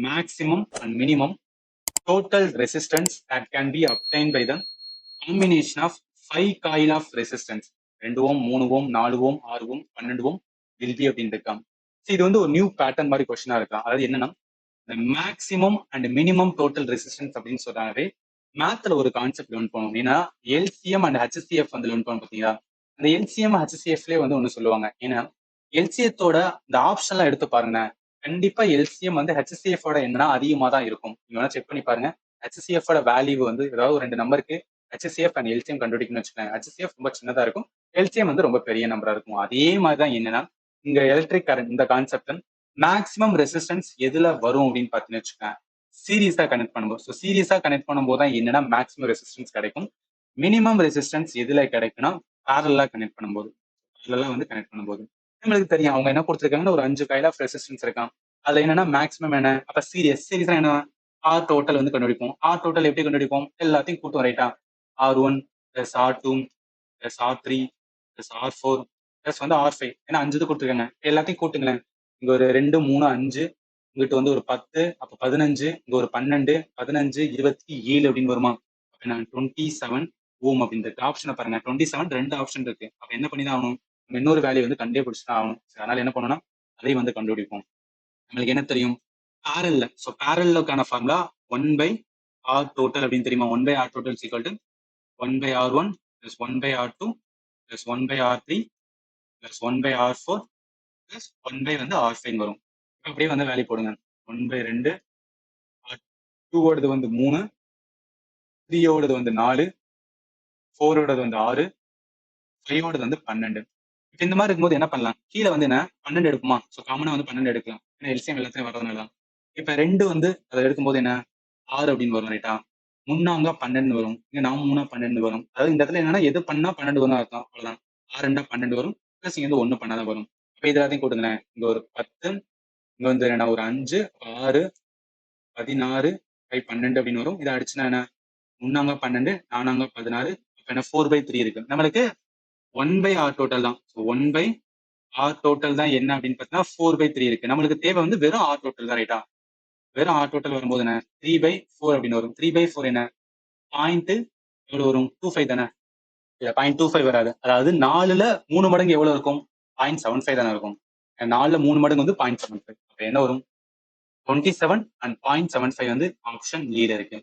Maximum and minimum total resistance that can be obtained by the combination of 5 coil of resistance 2 ohm 3 ohm 4 ohm 6 ohm 12 ohm will be அப்படின்னு இருக்காங்க. இது வந்து ஒரு new pattern மாதிரி கொஸ்டினா இருக்கலாம். அதாவது என்னன்னா maximum and minimum total resistance அப்படின்னு சொல்றாவே மேத்ல ஒரு கான்செப்ட் லேர்ன் பண்ணணும். ஏன்னா எல்சிஎம் அண்ட் ஹெச்சிஎஃப் வந்து லேர்ன் பண்ணணும் பார்த்தீங்களா. அந்த எல்சிஎம் ஹெச்சிஎஃப்லேயே வந்து ஒன்று சொல்லுவாங்க. ஏன்னா எல்சிஎத்தோட இந்த ஆப்ஷன்லாம் எடுத்து பாருங்க. கண்டிப்பா எல்சிஎம் வந்து ஹெச்சிஎஃப் என்னன்னா அதிகமா தான் இருக்கும். நீங்க வேணா செக் பண்ணி பாருங்க. ஹெச்சிஎஃப் வேல்யூ வந்து ஏதாவது ஒரு 2 நம்பருக்கு ஹெச்சிஎஃப் அண்ட் எல்சிஎம் கண்டுபிடிக்கணும்னு வச்சுக்கோங்க. ஹெச்சிஎஃப் ரொம்ப சின்னதா இருக்கும், எல்சிஎம் வந்து ரொம்ப பெரிய நம்பரா இருக்கும். அதே மாதிரி தான் என்னன்னா இங்க எலக்ட்ரிக் கரண்ட் இந்த கான்செப்ட் மேக்ஸிமம் ரெசிஸ்டன்ஸ் எதுல வரும் அப்படின்னு பாத்தீங்கன்னு வச்சுக்கோங்க, சீரியஸா கனெக்ட் பண்ணும்போது. ஸோ சீரியஸா கனெக்ட் பண்ணும்போது தான் என்னன்னா மேக்ஸிமம் ரெசிஸ்டன்ஸ் கிடைக்கும். மினிமம் ரெசிஸ்டன்ஸ் எதுல கிடைக்கும்னா பேரலா கனெக்ட் பண்ணும்போது, பேரலா வந்து கனெக்ட் பண்ணும்போது நம்மளுக்கு தெரியும் அவங்க என்ன கொடுத்துருக்காங்கன்னா ஒரு 5 கைல் ஆஃப் ரெசிஸ்டன்ஸ் இருக்கான். அதுல என்னன்னா மேக்ஸிமம் என்ன, அப்ப சீரியஸா என்ன ஆர் டோட்டல் வந்து கண்டுபிடிப்போம். ஆர் டோட்டல் எப்படி கண்டுபிடிப்போம், எல்லாத்தையும் கூட்டும் ரைட்டா. R1 plus R2 plus R3 plus R4 plus வந்து R5, ஏன்னா 5 இது கொடுத்துருக்காங்க, எல்லாத்தையும் கூட்டுங்களேன். இங்க ஒரு 2 3 5, இங்கிட்ட வந்து ஒரு 10, அப்ப 15, இங்க ஒரு 12 15 27 அப்படின்னு வருமா. அப்ப நான் 27 ஓம் அப்படின்றது ஆப்ஷனை பாருங்க. 27 2 ஆப்ஷன் இருக்கு. அப்ப என்ன பண்ணி தான் ஆகணும், நம்ம இன்னொரு வேல்யூ வந்து கண்டுபிடிச்சுதான் ஆகணும். அதனால என்ன பண்ணணும்னா அதையும் வந்து கண்டுபிடிப்போம். நம்மளுக்கு என்ன தெரியும், பேரல்ல. ஸோ பேரலுக்கான ஃபார்முலா 1 பை ஆர் டோட்டல் அப்படின்னு தெரியுமா. 1 by R total equal to 1 by R1 plus 1 by R2 plus 1 by R3 plus 1 by R4 plus 1 by வந்து R5 வரும். அப்படியே வந்து வேல்யூ போடுங்க. 1 by 2, R2 ஓடது வந்து 3, 3 ஓடது வந்து 4, 4 ஓடது வந்து 6, 5 ஓடது வந்து 12. இப்போ இந்த மாதிரி இருக்கும்போது என்ன பண்ணலாம், கீழே வந்து என்ன 12 எடுக்குமா. ஸோ காமனா வந்து 12 எடுக்கலாம், ஏன்னா எல்சிஎம் எல்லாத்தையும் வரதுனால. இப்போ 2 வந்து அதை எடுக்கும்போது என்ன 6 அப்படின்னு வரும் ரைட்டா. முன்னாங்க 12 வரும், இங்க 4 3 12 வரும். அதாவது இந்த இடத்துல என்னன்னா எது பண்ணா 12 வரும் அர்த்தம், அவ்வளவுதான். 6 2 12 வரும், பிளஸ் இங்க வந்து 1 பண்ணாதான் வரும். அப்ப இது எல்லாத்தையும் கூட்டுங்களேன். இங்க ஒரு 10, இங்க வந்து என்ன ஒரு 5 6 16 12 அப்படின்னு வரும். இதை அடிச்சுனா என்ன முன்னாங்க 12 நானாங்க 16, இப்ப என்ன 4/3 இருக்கு. நம்மளுக்கு 1 by R டோட்டல் தான். 1 by R டோட்டல் தான் என்ன அப்படின்னு பார்த்தீங்கன்னா 4/3 இருக்கு. நம்மளுக்கு தேவை வந்து வெறும் R டோட்டல் தான் ரைட்டா. வெறும் R டோட்டல் வரும்போது என்ன 3/4 அப்படின்னு வரும். 3/4 என்ன பாயிண்ட் எவ்வளவு வரும், 25 தானே. இல்ல 0.25 வராது. அதாவது 4ல 3 மடங்கு எவ்வளவு இருக்கும், 0.75 தானே இருக்கும். 4ல 3 மடங்கு வந்து 0.75. அப்ப என்ன வரும் 27 and 0.75 வந்து ஆப்ஷன் லீல இருக்கு.